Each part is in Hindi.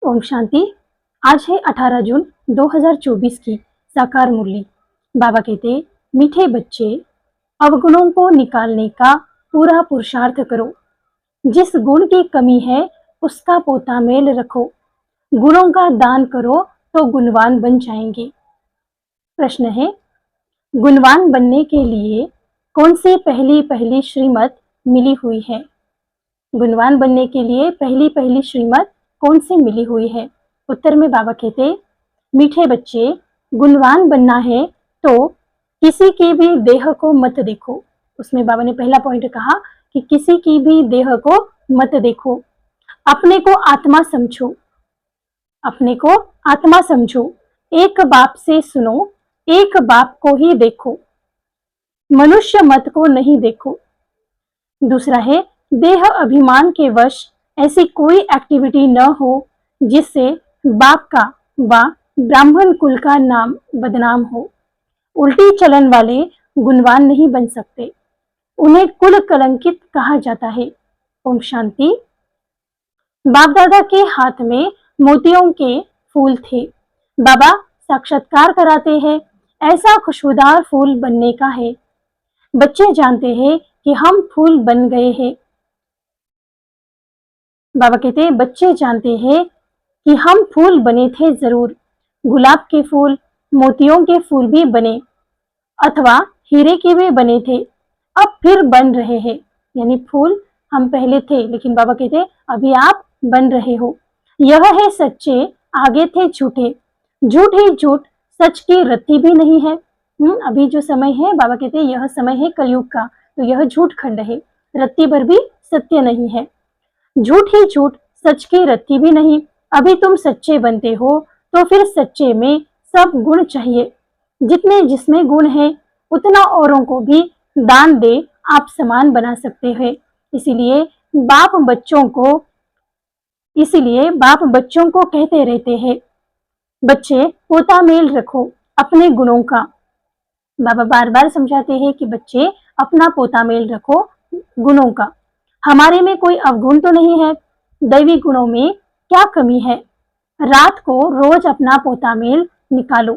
ओम शांति। आज है 18 जून 2024 की साकार मुरली। बाबा कहते, मीठे बच्चे, अवगुणों को निकालने का पूरा पुरुषार्थ करो। जिस गुण की कमी है उसका पोता मेल रखो। गुणों का दान करो तो गुणवान बन जाएंगे। प्रश्न है, गुणवान बनने के लिए कौन सी पहली पहली श्रीमत मिली हुई है? गुणवान बनने के लिए पहली पहली श्रीमत कौन सी मिली हुई है? उत्तर में बाबा कहते, मीठे बच्चे, गुणवान बनना है तो किसी की भी देह को मत देखो। उसमें बाबा ने पहला पॉइंट कहा कि किसी की भी देह को मत देखो, अपने को आत्मा समझो। अपने को आत्मा समझो। एक बाप से सुनो, एक बाप को ही देखो, मनुष्य मत को नहीं देखो। दूसरा है, देह अभिमान के वश ऐसी कोई एक्टिविटी न हो जिससे बाप का व ब्राह्मण कुल का नाम बदनाम हो। उल्टी चलन वाले गुणवान नहीं बन सकते, उन्हें कुल कलंकित कहा जाता है। ओम शांति। बाप दादा के हाथ में मोतियों के फूल थे। बाबा साक्षात्कार कराते हैं, ऐसा खुशबूदार फूल बनने का है। बच्चे जानते हैं कि हम फूल बन गए हैं। बाबा कहते हैं, बच्चे जानते हैं कि हम फूल बने थे जरूर। गुलाब के फूल, मोतियों के फूल भी बने, अथवा हीरे के भी बने थे, अब फिर बन रहे हैं। यानी फूल हम पहले थे, लेकिन बाबा कहते हैं अभी आप बन रहे हो। यह है सच्चे, आगे थे झूठे। झूठ ही झूठ, सच की रत्ती भी नहीं है। अभी जो समय है, बाबा कहते हैं यह समय है कलयुग का, तो यह झूठ खंड है, रत्ती भर भी सत्य नहीं है। झूठ ही झूठ, सच की रत्ती भी नहीं। अभी तुम सच्चे बनते हो तो फिर सच्चे में सब गुण चाहिए। जितने जिसमें गुण है उतना औरों को भी दान दे आप समान बना सकते हैं। इसीलिए बाप बच्चों को कहते रहते हैं, बच्चे पोता मेल रखो अपने गुणों का। बाबा बार बार समझाते हैं कि बच्चे अपना पोता मेल रखो गुणों का। हमारे में कोई अवगुण तो नहीं है, दैवी गुणों में क्या कमी है? रात को रोज अपना पोता मेल निकालो।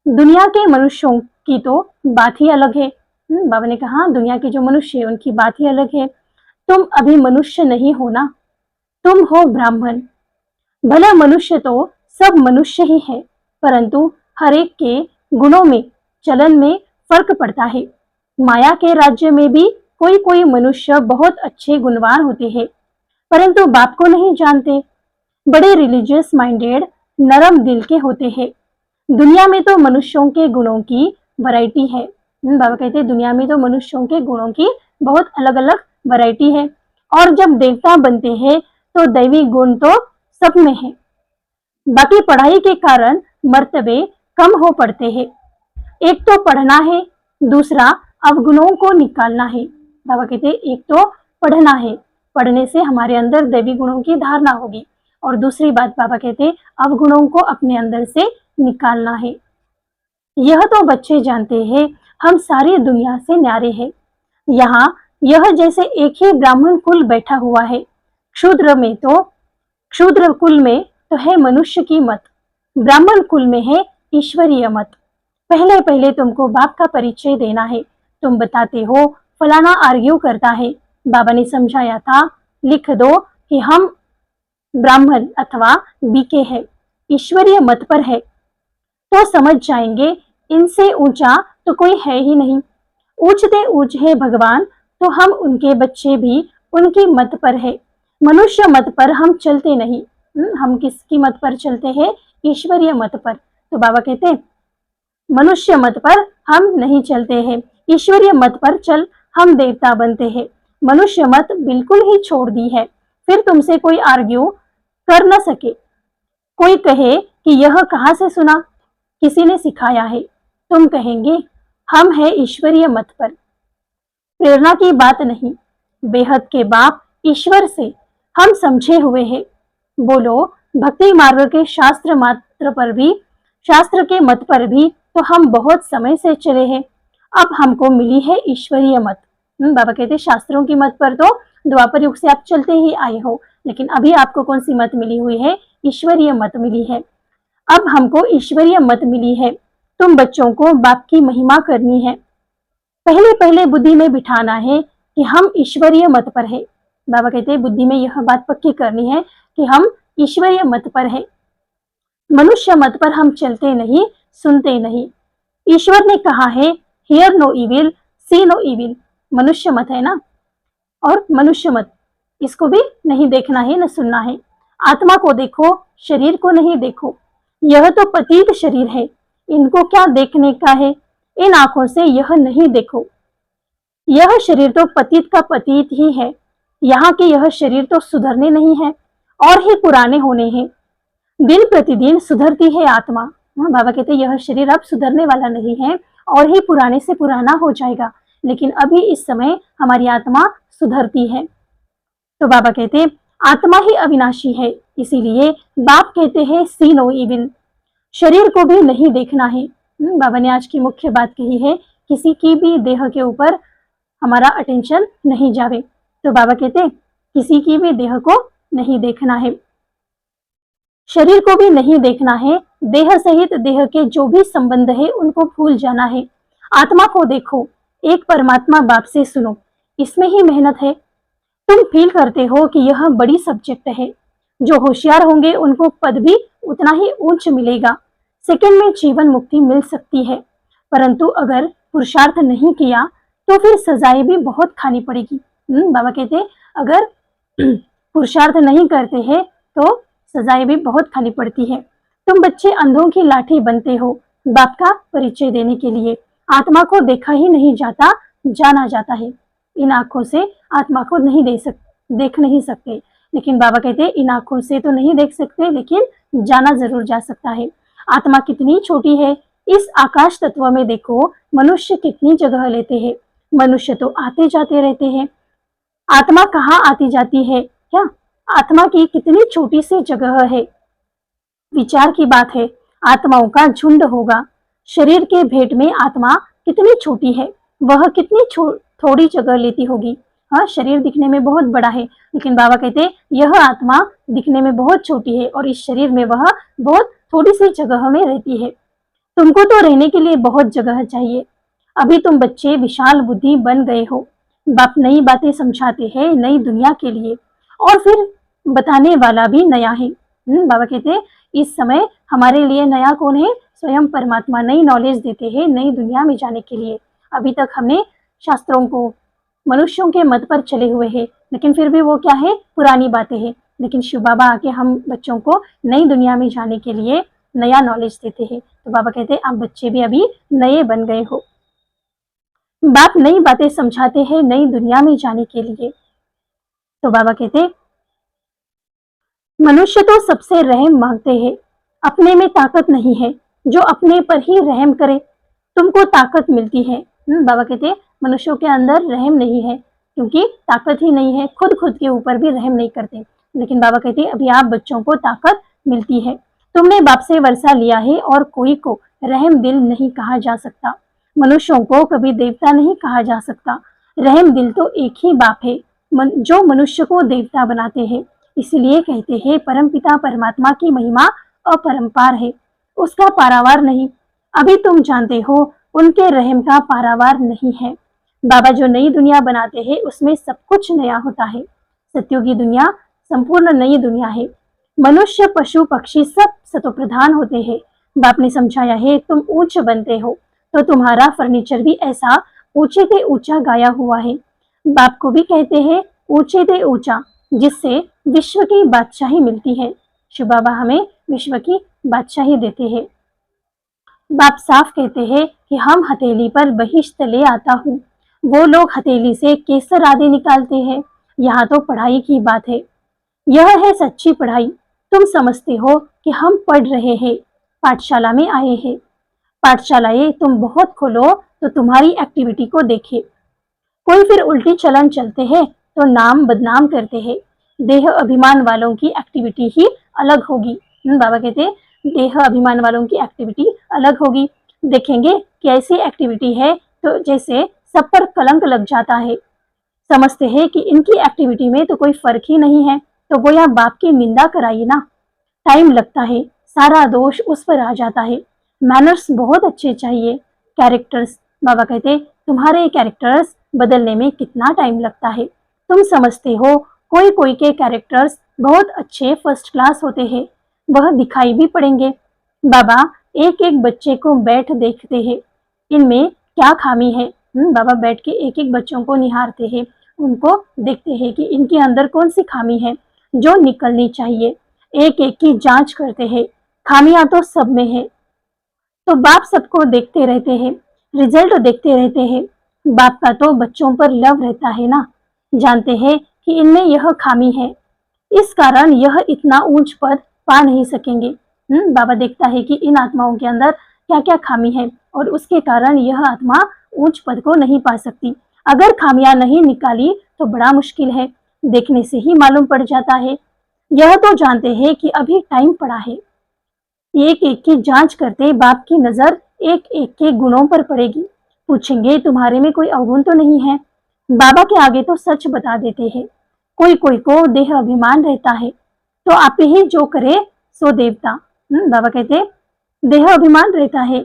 दुनिया के मनुष्यों की तो बात ही अलग है। बाबा ने कहा दुनिया के जो मनुष्य है उनकी बात ही अलग है। तुम अभी मनुष्य नहीं हो ना, तुम हो ब्राह्मण। भला मनुष्य तो सब मनुष्य ही है, परंतु हर एक के गुणों में, चलन में फर्क पड़ता है। माया के राज्य में भी कोई कोई मनुष्य बहुत अच्छे गुणवान होते हैं, परंतु बाप को नहीं जानते। बड़े रिलीजियस माइंडेड, नरम दिल के होते हैं। दुनिया में तो मनुष्यों के गुणों की वैरायटी है। बाबा कहते हैं दुनिया में तो मनुष्यों के गुणों की बहुत अलग अलग वैरायटी है, और जब देवता बनते हैं तो दैवी गुण तो सब में है। बाकी पढ़ाई के कारण मर्तबे कम हो पड़ते हैं। एक तो पढ़ना है, दूसरा अवगुणों को निकालना है। बाबा कहते हैं एक तो पढ़ना है, पढ़ने से हमारे अंदर दैवी गुणों की धारणा होगी, और दूसरी बात बाबा कहते हैं अवगुणों को अपने अंदर से निकालना है। यह तो बच्चे जानते हैं, हम सारी दुनिया से न्यारे हैं। यहाँ यह जैसे एक ही ब्राह्मण कुल बैठा हुआ है। क्षुद्र कुल में तो है मनुष्य की मत, ब्राह्मण कुल में है ईश्वरीय मत। पहले पहले तुमको बाप का परिचय देना है। तुम बताते हो फलाना आर्ग्यू करता है, बाबा ने समझाया था लिख दो कि हम ब्राह्मण अथवा बीके है, ईश्वरीय मत पर है, तो समझ जाएंगे इनसे ऊंचा तो कोई है ही नहीं। ऊंचते ऊंच है भगवान, तो हम उनके बच्चे भी उनकी मत पर है। मनुष्य मत पर हम चलते नहीं। हम किसकी मत पर चलते हैं? ईश्वरीय मत पर। तो बाबा कहते हैं मनुष्य मत पर हम नहीं चलते हैं, ईश्वरीय मत पर चल हम देवता बनते हैं। मनुष्य मत बिल्कुल ही छोड़ दी है, फिर तुमसे कोई आर्ग्यू कर न सके। कोई कहे कि यह कहाँ से सुना, किसी ने सिखाया है, तुम कहेंगे हम है ईश्वरीय मत पर। प्रेरणा की बात नहीं, बेहद के बाप ईश्वर से हम समझे हुए हैं। बोलो भक्ति मार्ग के शास्त्र के मत पर भी तो हम बहुत समय से चले हैं। अब हमको मिली है ईश्वरीय मत। बाबा कहते शास्त्रों की मत पर तो द्वापर युग से आप चलते ही आए हो, लेकिन अभी आपको कौन सी मत मिली हुई है? ईश्वरीय मत मिली है। अब हमको ईश्वरीय मत मिली है, तुम बच्चों को बाप की महिमा करनी है। पहले पहले बुद्धि में बिठाना है कि हम ईश्वरीय मत पर है। बाबा कहते हैं बुद्धि में यह बात पक्की करनी है कि हम ईश्वरीय मत पर है, मनुष्य मत पर हम चलते नहीं, सुनते नहीं। ईश्वर ने कहा है hear no evil, see no evil, मनुष्य मत है ना, और मनुष्य मत, इसको भी नहीं देखना है न सुनना है। आत्मा को देखो, शरीर को नहीं देखो। यह तो पतित शरीर है, इनको क्या देखने का है, इन आंखों से यह नहीं देखो। यह शरीर तो पतित का पतित ही है, यहाँ के यह शरीर तो सुधरने नहीं है और ही पुराने होने हैं। दिन प्रतिदिन सुधरती है आत्मा। बाबा कहते यह शरीर अब सुधरने वाला नहीं है और ही पुराने से पुराना हो जाएगा, लेकिन अभी इस समय हमारी आत्मा सुधरती है। तो बाबा कहते आत्मा ही अविनाशी है, इसीलिए बाप कहते हैं सी नो इविल, शरीर को भी नहीं देखना है। बाबा ने आज की मुख्य बात कही है, किसी की भी देह के ऊपर हमारा अटेंशन नहीं जावे। तो बाबा कहते किसी की भी देह को नहीं देखना है, शरीर को भी नहीं देखना है, देह सहित देह के जो भी संबंध है उनको भूल जाना है। आत्मा को देखो, एक परमात्मा बाप से सुनो, इसमें ही मेहनत है। तुम फील करते हो कि यह बड़ी सब्जेक्ट है, जो होशियार होंगे उनको पद भी उतना ही ऊंच मिलेगा, सेकंड में जीवन मुक्ति मिल सकती है। परंतु अगर पुरुषार्थ नहीं किया तो फिर सजाएं भी बहुत खानी पड़ेगी। बाबा कहते अगर पुरुषार्थ नहीं करते हैं तो सजाएं भी बहुत खानी पड़ती है। तुम बच्चे अंधों की लाठी बनते हो बाप का परिचय देने के लिए। आत्मा को देखा ही नहीं जाता, जाना जाता है। इन आंखों से आत्मा को नहीं देख नहीं सकते, लेकिन बाबा कहते इन आंखों से तो नहीं देख सकते, लेकिन जाना जरूर जा सकता है। आत्मा कितनी छोटी है, इस आकाश तत्व में देखो मनुष्य कितनी जगह लेते हैं। मनुष्य तो आते जाते रहते हैं, आत्मा कहाँ आती जाती है क्या? आत्मा की कितनी छोटी सी जगह है। विचार की बात है, आत्माओं का झुंड होगा। शरीर के भेंट में आत्मा कितनी छोटी है, वह कितनी थोड़ी जगह लेती होगी। हाँ, शरीर दिखने में बहुत बड़ा है, लेकिन बाबा कहते यह आत्मा दिखने में बहुत छोटी है और इस शरीर में वह बहुत थोड़ी सी जगह में रहती है। तुमको तो रहने के लिए बहुत जगह चाहिए। अभी तुम बच्चे विशाल बुद्धि बन गए हो। बाप नई बातें समझाते हैं नई दुनिया के लिए, और फिर बताने वाला भी नया है। बाबा कहते इस समय हमारे लिए नया कौन है? स्वयं परमात्मा नई नॉलेज देते हैं नई दुनिया में जाने के लिए। अभी तक हमने शास्त्रों को मनुष्यों के मत पर चले हुए हैं, लेकिन फिर भी वो क्या है? पुरानी बातें हैं। लेकिन शिव बाबा आके हम बच्चों को नई दुनिया में जाने के लिए नया नॉलेज देते हैं। तो बाबा कहते हैं आप बच्चे भी अभी नए बन गए हो। बाप नई बातें समझाते हैं नई दुनिया में जाने के लिए। तो बाबा कहते मनुष्य तो सबसे रहम मांगते हैं, अपने में ताकत नहीं है, जो अपने पर ही रहम करे तुमको ताकत मिलती है। बाबा कहते मनुष्यों के अंदर रहम नहीं है, क्योंकि ताकत ही नहीं है, खुद के ऊपर भी रहम नहीं करते। लेकिन बाबा कहते अभी आप बच्चों को ताकत मिलती है। तुमने बाप से वर्षा लिया है और कोई को रहम दिल नहीं कहा जा सकता। मनुष्यों को कभी देवता नहीं कहा जा सकता। रहम दिल तो एक ही बाप है जो मनुष्य को देवता बनाते हैं। इसीलिए कहते हैं परमपिता परमात्मा की महिमा अपरंपार है, उसका पारावार नहीं। अभी तुम जानते हो उनके रहम का पारावार नहीं है। बाबा जो नई दुनिया बनाते हैं उसमें सब कुछ नया होता है। सत्युगी दुनिया संपूर्ण नई दुनिया है। मनुष्य पशु पक्षी सब सतोप्रधान होते हैं। बाप ने समझाया है तुम ऊंच बनते हो तो तुम्हारा फर्नीचर भी ऐसा ऊंचे से ऊंचा गाया हुआ है। बाप को भी कहते हैं ऊंचे से ऊंचा, जिससे विश्व की बादशाही मिलती है। शिव बाबा हमें विश्व की बादशाही देते हैं। बाप साफ कहते हैं कि हम हथेली पर बहिश्त ले आता हूँ, वो लोग हथेली से केसर आदि निकालते हैं। यहाँ तो पढ़ाई की बात है, यह है सच्ची पढ़ाई। तुम समझते हो कि हम पढ़ रहे हैं, पाठशाला में आए हैं। पाठशालाएं तुम बहुत खोलो तो तुम्हारी एक्टिविटी को देखे। कोई फिर उल्टी चलन चलते हैं तो नाम बदनाम करते हैं। देह अभिमान वालों की एक्टिविटी ही अलग होगी। बाबा कहते देह अभिमान वालों की एक्टिविटी अलग होगी। देखेंगे कि ऐसी एक्टिविटी है तो जैसे सब पर कलंक लग जाता है। समझते हैं कि इनकी एक्टिविटी में तो कोई फर्क ही नहीं है, तो वो यहाँ बाप की निंदा कराइए ना। टाइम लगता है, सारा दोष उस पर आ जाता है। मैनर्स बहुत अच्छे चाहिए। कैरेक्टर्स, बाबा कहते तुम्हारे कैरेक्टर्स बदलने में कितना टाइम लगता है। तुम समझते हो कोई कोई के कैरेक्टर्स बहुत अच्छे फर्स्ट क्लास होते हैं, वह दिखाई भी पड़ेंगे। बाबा एक एक बच्चे को बैठ देखते हैं, इनमें क्या खामी है। बाबा बैठ के एक एक बच्चों को निहारते हैं, उनको देखते हैं कि इनके अंदर कौन सी खामी है जो निकलनी चाहिए। एक एक की जांच करते हैं, खामियां तो सब में है। तो बाप सबको देखते रहते हैं, रिजल्ट देखते रहते हैं। बाप का तो बच्चों पर लव रहता है ना, जानते हैं कि इनमें यह खामी है, इस कारण यह इतना ऊंच पद पा नहीं सकेंगे। बाबा देखता है कि इन आत्माओं के अंदर क्या क्या खामी है और उसके कारण यह आत्मा ऊंच पद को नहीं पा सकती। अगर खामियां नहीं निकाली तो बड़ा मुश्किल है, देखने से ही मालूम पड़ जाता है। यह तो जानते हैं कि अभी टाइम पड़ा है। एक एक की जांच करते बाप की नजर एक एक के गुणों पर पड़ेगी। पूछेंगे तुम्हारे में कोई अवगुण तो नहीं है। बाबा के आगे तो सच बता देते हैं। कोई कोई को देह अभिमान रहता है, तो आप ही जो करे सो देवता। बाबा कहते देह अभिमान रहता है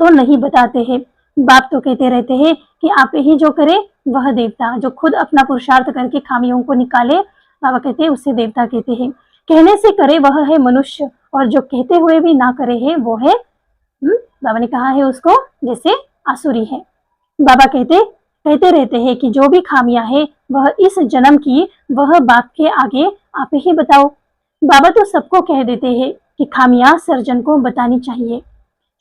तो नहीं बताते हैं। बाप तो कहते रहते हैं कि आप ही जो करे वह देवता, जो खुद अपना पुरुषार्थ करके खामियों को निकाले, बाबा कहते उसे देवता कहते हैं। कहने से करे वह है मनुष्य, और जो कहते हुए भी ना करे है वो है बाबा ने कहा है उसको जैसे आसुरी है। बाबा कहते रहते हैं कि जो भी खामियां है वह इस जन्म की, वह बाप के आगे आप ही बताओ। बाबा तो सबको कह देते हैं कि खामियां सर्जन को बतानी चाहिए।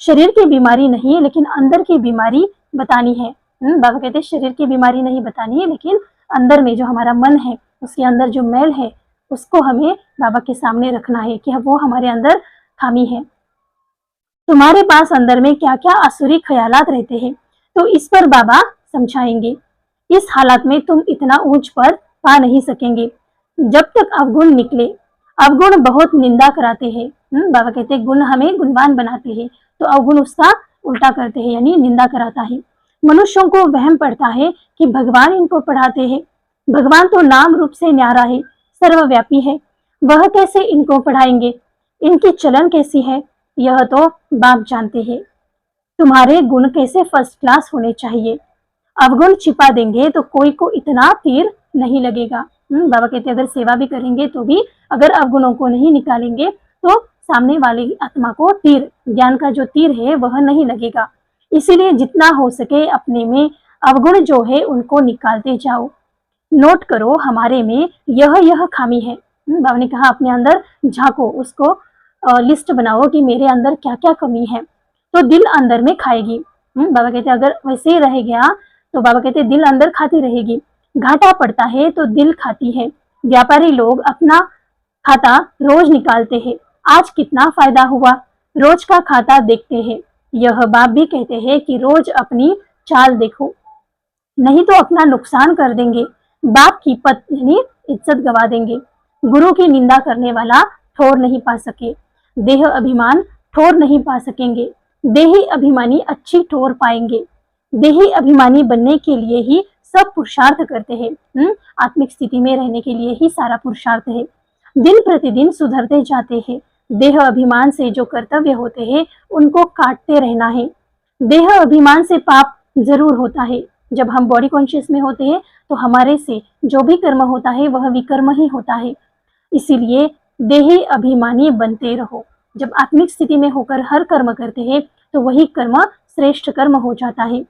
शरीर की बीमारी नहीं लेकिन अंदर की बीमारी बतानी है। बाबा कहते शरीर की बीमारी नहीं बतानी है, लेकिन अंदर में जो हमारा मन है, उसके अंदर जो मैल है, उसको हमें बाबा के सामने रखना है कि वो हमारे अंदर खामी है। तुम्हारे पास अंदर में क्या क्या आसुरी ख्यालात रहते हैं, तो इस पर बाबा समझाएंगे। इस हालत में तुम इतना ऊंच पद पा नहीं सकेंगे जब तक अवगुण निकले। अवगुण बहुत निंदा कराते हैं। बाबा कहते गुण हमें गुणवान बनाते हैं, तो अवगुण उसका उल्टा करते हैं, यानी निंदा कराता है। मनुष्यों को वहम पड़ता है कि भगवान इनको पढ़ाते हैं। भगवान तो नाम रूप से न्यारा है, सर्वव्यापी है, वह कैसे इनको पढ़ाएंगे, इनकी चलन कैसी है, यह तो बाप जानते हैं। तुम्हारे गुण कैसे फर्स्ट क्लास होने चाहिए। अवगुण छिपा देंगे तो कोई को इतना तीर नहीं लगेगा। बाबा कहते अगर सेवा भी करेंगे तो भी अगर अवगुणों को नहीं निकालेंगे तो सामने वाली आत्मा को तीर, ज्ञान का जो तीर है वह नहीं लगेगा। इसीलिए जितना हो सके अपने में अवगुण जो है उनको निकालते जाओ। नोट करो हमारे में यह खामी है। बाबा ने कहा अपने अंदर झांको, उसको लिस्ट बनाओ कि मेरे अंदर क्या क्या कमी है, तो दिल अंदर में खाएगी। बाबा कहते अगर वैसे ही रह गया तो बाबा कहते दिल अंदर खाती रहेगी। घाटा पड़ता है तो दिल खाती है। व्यापारी लोग अपना खाता रोज निकालते हैं, आज कितना फायदा हुआ, रोज का खाता देखते हैं। यह बाप भी कहते हैं कि रोज अपनी चाल देखो, नहीं तो अपना नुकसान कर देंगे। बाप की पद यानी इज्जत गवा देंगे। गुरु की निंदा करने वाला ठोर नहीं पा सके, देह अभिमान ठोर नहीं पा सकेंगे। देही अभिमानी अच्छी ठोर पाएंगे। देही अभिमानी बनने के लिए ही सब पुरुषार्थ करते हैं। आत्मिक स्थिति में रहने के लिए ही सारा पुरुषार्थ है। दिन प्रतिदिन सुधरते जाते हैं। देह अभिमान से जो कर्तव्य होते हैं उनको काटते रहना है। देह अभिमान से पाप जरूर होता है। जब हम बॉडी कॉन्शियस में होते हैं तो हमारे से जो भी कर्म होता है वह विकर्म ही होता है। इसीलिए देही अभिमानी बनते रहो। जब आत्मिक स्थिति में होकर हर कर्म करते हैं तो वही कर्म श्रेष्ठ कर्म हो जाता है।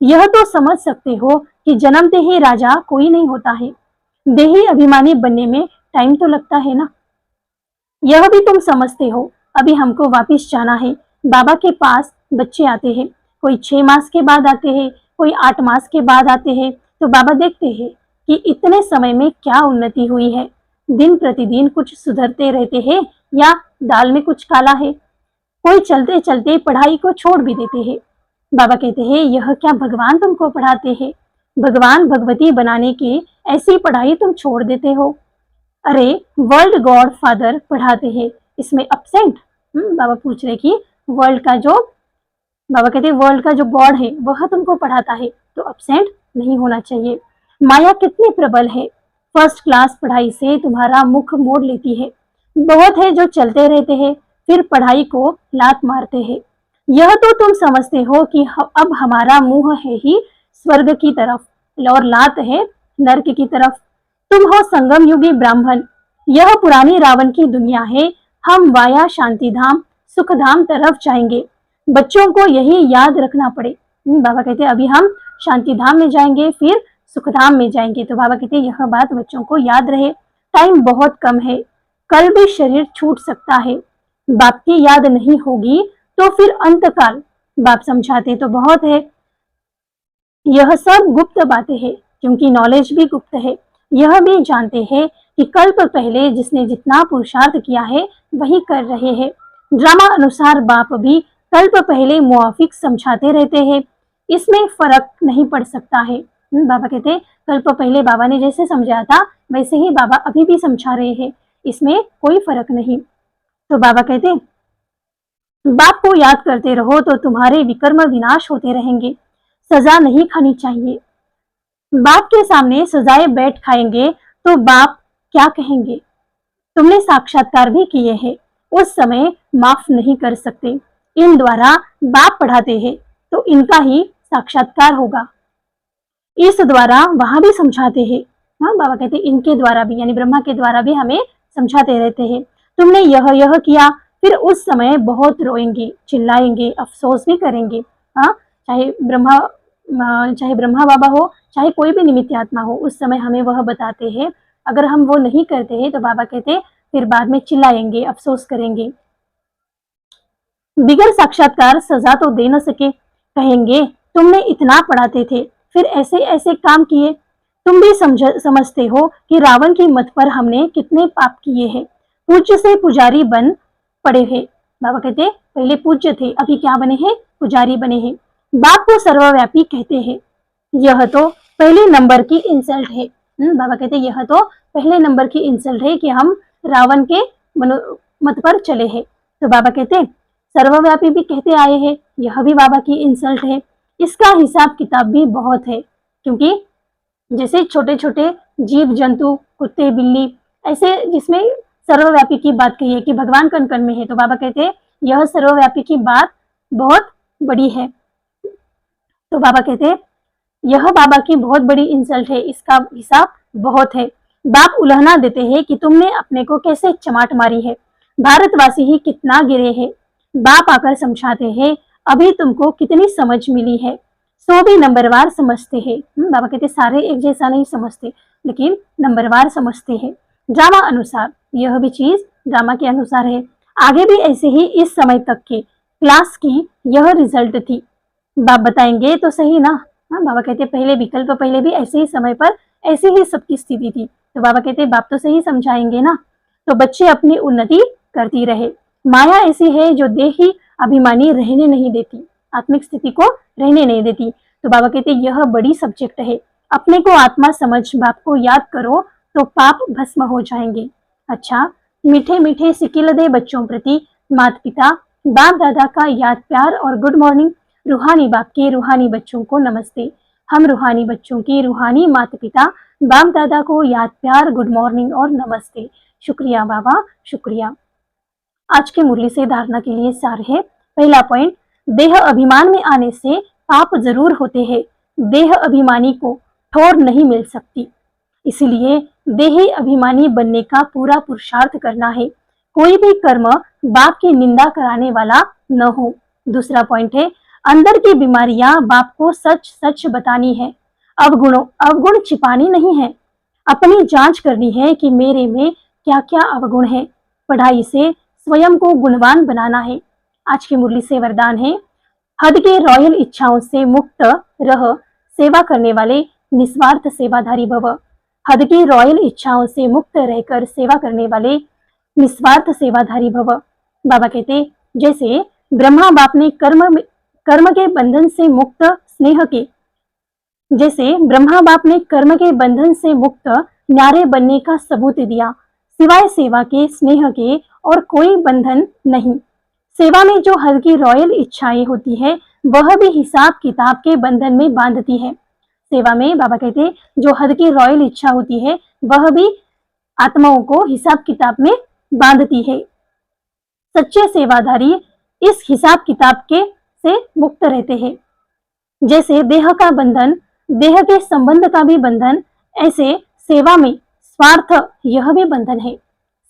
यह तो समझ सकते हो कि जन्मते ही राजा कोई नहीं होता है। देही अभिमानी बनने में टाइम तो लगता है ना, यह भी तुम समझते हो। अभी हमको वापिस जाना है। बाबा के पास बच्चे आते हैं, कोई 6 मास के बाद आते हैं, कोई 8 मास के बाद आते हैं। तो बाबा देखते हैं कि इतने समय में क्या उन्नति हुई है। दिन प्रतिदिन कुछ सुधरते रहते हैं या दाल में कुछ काला है। कोई चलते चलते पढ़ाई को छोड़ भी देते हैं। बाबा कहते हैं यह क्या भगवान तुमको पढ़ाते हैं, भगवान भगवती बनाने की ऐसी पढ़ाई तुम छोड़ देते हो। अरे वर्ल्ड गॉड फादर पढ़ाते हैं, इसमें अपसेंट। बाबा पूछ रहे कि वर्ल्ड का जो, बाबा कहते हैं वर्ल्ड का जो गॉड है वह तुमको पढ़ाता है तो अपसेंट नहीं होना चाहिए। माया कितनी प्रबल है, फर्स्ट क्लास पढ़ाई से तुम्हारा मुख मोड़ लेती है। बहुत है जो चलते रहते हैं फिर पढ़ाई को लात मारते हैं। यह तो तुम समझते हो कि अब हमारा मुंह है ही स्वर्ग की तरफ और लात है नर्क की तरफ। तुम हो संगम युगी ब्राह्मण, यह पुरानी रावण की दुनिया है। हम वाया शांति धाम सुख धाम तरफ जाएंगे। बच्चों को यही याद रखना पड़े। बाबा कहते अभी हम शांति धाम में जाएंगे फिर सुख धाम में जाएंगे। तो बाबा कहते यह बात बच्चों को याद रहे। टाइम बहुत कम है, कल भी शरीर छूट सकता है। बाप की याद नहीं होगी तो फिर अंतकाल। बाप समझाते तो बहुत है, यह सब गुप्त बातें हैं क्योंकि नॉलेज भी गुप्त है। यह भी जानते हैं कि कल्प पहले जिसने जितना पुरुषार्थ किया है वही कर रहे हैं। ड्रामा अनुसार बाप भी कल्प पहले मुआफिक समझाते रहते हैं, इसमें फर्क नहीं पड़ सकता है। बाबा कहते कल्प पहले बाबा ने जैसे समझाया था वैसे ही बाबा अभी भी समझा रहे हैं, इसमें कोई फर्क नहीं। तो बाबा कहते बाप को याद करते रहो तो तुम्हारे विकर्म विनाश होते रहेंगे। सजा नहीं खानी चाहिए। बाप के सामने सजाए बैठ खाएंगे तो बाप क्या कहेंगे? तुमने साक्षात्कार भी किए हैं, उस समय माफ नहीं कर सकते। इन द्वारा बाप पढ़ाते हैं तो इनका ही साक्षात्कार होगा। इस द्वारा वहां भी समझाते हैं। हाँ, बाबा कहते इनके द्वारा भी यानी ब्रह्मा के द्वारा भी हमें समझाते रहते हैं। तुमने यह किया, फिर उस समय बहुत रोएंगे, चिल्लाएंगे, अफसोस भी करेंगे। हाँ, चाहे ब्रह्मा बाबा हो, चाहे कोई भी निमित्त आत्मा हो, उस समय हमें वह बताते हैं। अगर हम वो नहीं करते हैं तो बाबा कहते फिर बाद में चिल्लाएंगे, अफसोस करेंगे। बिगर साक्षात्कार सजा तो दे न सके। कहेंगे तुमने इतना पढ़ाते थे फिर ऐसे ऐसे काम किए। तुम भी समझते हो कि रावण की मत पर हमने कितने पाप किए हैं। पूज्य से पुजारी बन पड़े हैं। बाबा कहते पहले पूज्य थे, अभी क्या बने हैं? पुजारी बने हैं। बाप को सर्वव्यापी कहते हैं। यह तो पहले नंबर की इंसल्ट है। बाबा कहते यह तो पहले नंबर की इंसल्ट है कि हम रावण के मत पर चले हैं। तो बाबा कहते सर्वव्यापी भी कहते आए हैं, यह भी बाबा की इंसल्ट है। इसका हिसाब किताब भी बहुत है, क्योंकि जैसे छोटे छोटे जीव जंतु, कुत्ते बिल्ली, ऐसे जिसमें सर्वव्यापी की बात कही है कि भगवान कण कण में है, तो बाबा कहते हैं यह सर्वव्यापी की बात बहुत बड़ी है। तो बाबा कहते हैं यह बाबा की बहुत बड़ी इंसल्ट है, इसका हिसाब बहुत है। बाप उल्हना देते हैं कि तुमने अपने को कैसे चमाट मारी है, भारतवासी ही कितना गिरे हैं। बाप आकर समझाते हैं अभी तुमको कितनी समझ मिली है, सो भी नंबरवार समझते हैं। बाबा कहते सारे एक जैसा नहीं समझते, लेकिन नंबरवार समझते हैं। ड्रामा अनुसार, यह भी चीज ड्रामा के अनुसार है। आगे भी ऐसे ही इस समय तक के क्लास की यह रिजल्ट थी। बाप बताएंगे तो सही ना। बाबा कहते पहले विकल्प पहले भी ऐसे ही समय पर ऐसे ही सबकी स्थिति थी। तो बाबा कहते बाप तो सही समझाएंगे ना। तो बच्चे अपनी उन्नति करती रहे। माया ऐसी है जो देही अभिमानी रहने नहीं देती, आत्मिक स्थिति को रहने नहीं देती। तो बाबा कहते यह बड़ी सब्जेक्ट है। अपने को आत्मा समझ बाप को याद करो तो पाप भस्म हो जाएंगे। अच्छा, मीठे मीठे सिकिल दे बच्चों प्रति माता पिता बाप दादा का याद प्यार और गुड मॉर्निंग। रूहानी बाप के रूहानी बच्चों को नमस्ते। हम रूहानी बच्चों की रूहानी माता पिता बाप दादा को याद प्यार गुड मॉर्निंग और नमस्ते। शुक्रिया बाबा, शुक्रिया। आज की मुरली से धारणा के लिए सार है। पहला पॉइंट, देह अभिमान में आने से पाप जरूर होते हैं। देह अभिमानी को ठोर नहीं मिल सकती, इसलिए देही अभिमानी बनने का पूरा पुरुषार्थ करना है। कोई भी कर्म बाप की निंदा कराने वाला न हो। दूसरा पॉइंट है, अंदर की बीमारियां बाप को सच सच बतानी है, अवगुण छिपानी नहीं है। अपनी जांच करनी है कि मेरे में क्या क्या अवगुण है। पढ़ाई से स्वयं को गुणवान बनाना है। आज की मुरली से वरदान है, हद के रॉयल इच्छाओं से मुक्त रह, सेवा करने वाले निस्वार्थ सेवाधारी भव। हद की रॉयल इच्छाओं से मुक्त रहकर सेवा करने वाले निस्वार्थ सेवाधारी भव। बाबा कहते जैसे ब्रह्मा बाप ने कर्म के बंधन से मुक्त स्नेह के, जैसे ब्रह्मा बाप ने कर्म के बंधन से मुक्त न्यारे बनने का सबूत दिया, सिवाय सेवा के स्नेह के और कोई बंधन नहीं। सेवा में जो हद की रॉयल इच्छाएं होती है वह भी हिसाब किताब के बंधन में बांधती है। सेवा में बाबा कहते हैं जो हद की रॉयल इच्छा होती है वह भी आत्माओं को हिसाब किताब में बांधती है। सच्चे सेवाधारी इस हिसाब किताब के से मुक्त रहते हैं। जैसे देह का बंधन, देह के संबंध का भी बंधन, ऐसे सेवा में स्वार्थ यह भी बंधन है।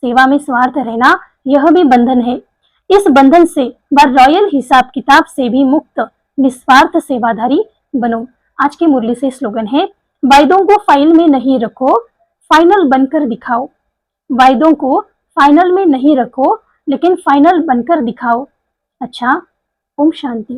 सेवा में स्वार्थ रहना यह भी बंधन है। इस बंधन से व रॉयल हिसाब किताब से भी मुक्त निस्वार्थ सेवाधारी बनो। आज की मुरली से स्लोगन है, वायदों को फाइल में नहीं रखो, फाइनल बनकर दिखाओ। वायदों को फाइनल में नहीं रखो, लेकिन फाइनल बनकर दिखाओ। अच्छा, ओम शांति।